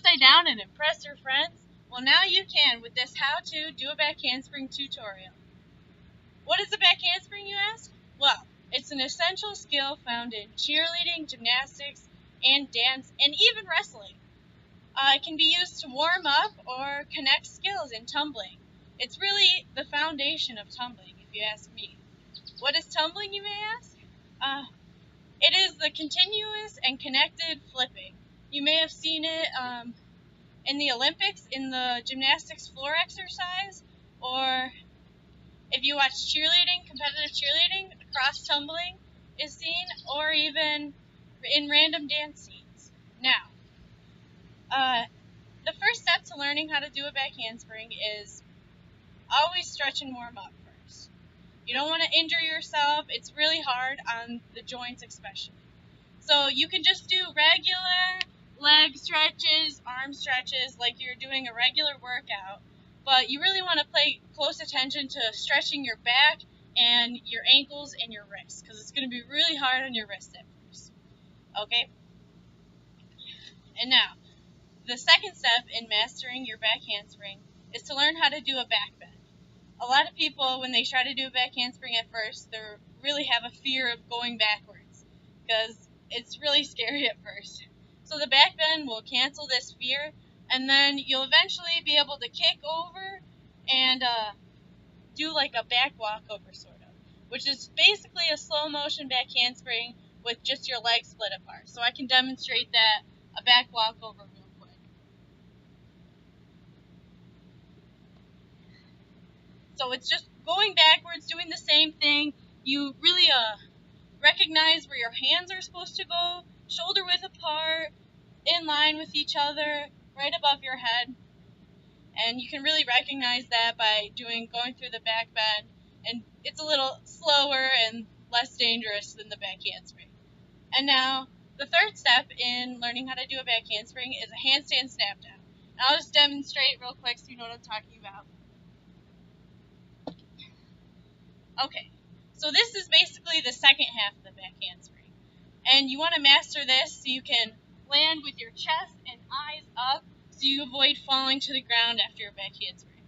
upside down and impress your friends? Well, now you can with this how to do a back handspring tutorial. What is a back handspring, you ask? Well, it's an essential skill found in cheerleading, gymnastics, and dance, and even wrestling. It can be used to warm up or connect skills in tumbling. It's really the foundation of tumbling, if you ask me. What is tumbling, you may ask? It is the continuous and connected flipping. You may have seen it in the Olympics in the gymnastics floor exercise, or if you watch cheerleading, competitive cheerleading, cross tumbling is seen, or even in random dance scenes. Now, the first step to learning how to do a back handspring is always stretch and warm up first. You don't want to injure yourself. It's really hard on the joints especially. So you can just do regular leg stretches, arm stretches, like you're doing a regular workout. But you really want to pay close attention to stretching your back and your ankles and your wrists, because it's going to be really hard on your wrist at first. Okay? And now, the second step in mastering your back handspring is to learn how to do a back bend. A lot of people, when they try to do a back handspring at first, they really have a fear of going backwards, because it's really scary at first. So the back bend will cancel this fear, and then you'll eventually be able to kick over and do like a back walkover sort of, which is basically a slow motion back handspring with just your legs split apart. So I can demonstrate that, a back walkover real quick. So it's just going backwards, doing the same thing. You really recognize where your hands are supposed to go, shoulder width apart, in line with each other, right above your head. And you can really recognize that by going through the back bend, and it's a little slower and less dangerous than the back handspring. And now, the third step in learning how to do a back handspring is a handstand snap down. And I'll just demonstrate real quick so you know what I'm talking about. Okay, so this is basically the second half of the back handspring. And you want to master this so you can land with your chest and eyes up, so you avoid falling to the ground after your back handspring.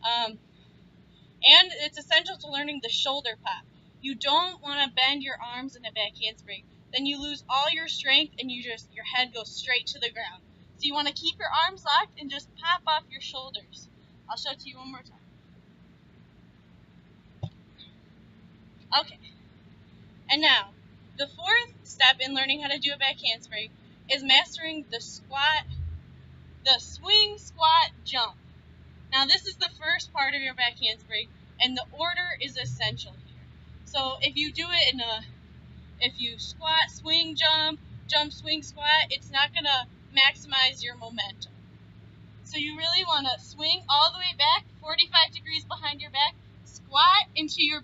And it's essential to learning the shoulder pop. You don't want to bend your arms in a back handspring. Then you lose all your strength and your head goes straight to the ground. So you want to keep your arms locked and just pop off your shoulders. I'll show it to you one more time. Okay. And now, the fourth step in learning how to do a back handspring is mastering the swing, squat, jump. Now this is the first part of your back handspring, and the order is essential here. So if you do it if you squat, swing, jump, jump, swing, squat, it's not going to maximize your momentum. So you really want to swing all the way back, 45 degrees behind your back, squat into your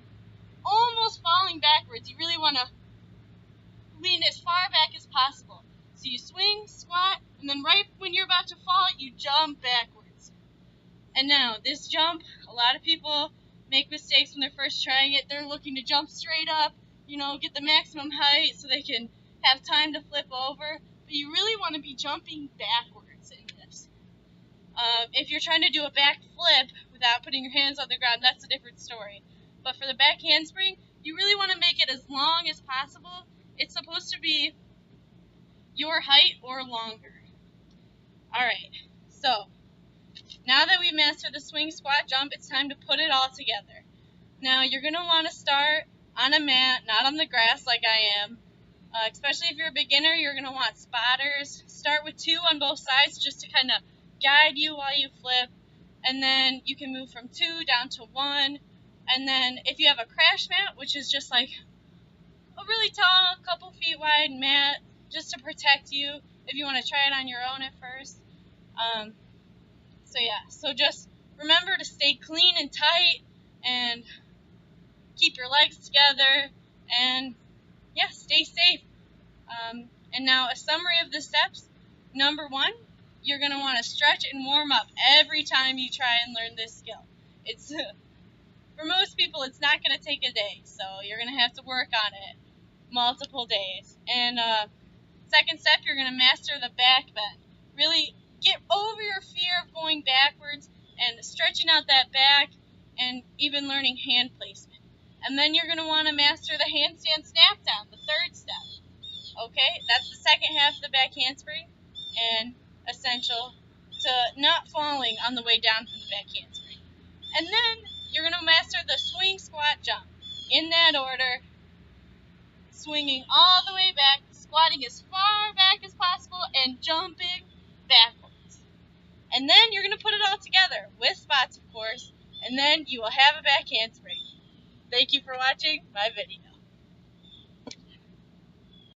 almost falling backwards. You really want to lean as far back as possible. So you swing, squat, and then right when you're about to fall, you jump backwards. And now, this jump, a lot of people make mistakes when they're first trying it. They're looking to jump straight up, get the maximum height so they can have time to flip over. But you really want to be jumping backwards in this. If you're trying to do a back flip without putting your hands on the ground, that's a different story. But for the back handspring, you really want to make it as long as possible. It's supposed to be your height or longer. Alright, so now that we've mastered the swing, squat, jump, it's time to put it all together. Now you're going to want to start on a mat, not on the grass like I am. Especially if you're a beginner, you're going to want spotters. Start with 2 on both sides just to kind of guide you while you flip. And then you can move from 2 down to 1. And then if you have a crash mat, which is just like a really tall, couple feet wide mat, just to protect you if you want to try it on your own at first. So just remember to stay clean and tight and keep your legs together and stay safe. And now a summary of the steps. Number 1, you're going to want to stretch and warm up every time you try and learn this skill. It's for most people, it's not going to take a day, so you're going to have to work on it multiple days. And second step, you're going to master the back bend. Really get over your fear of going backwards and stretching out that back and even learning hand placement. And then you're going to want to master the handstand snap down, the third step. Okay, that's the second half of the back handspring and essential to not falling on the way down from the back handspring. And then you're going to master the swing, squat, jump in that order, swinging all the way back, squatting as far back as possible, and jumping backwards. And then you're going to put it all together with spots, of course, and then you will have a back handspring. Thank you for watching my video.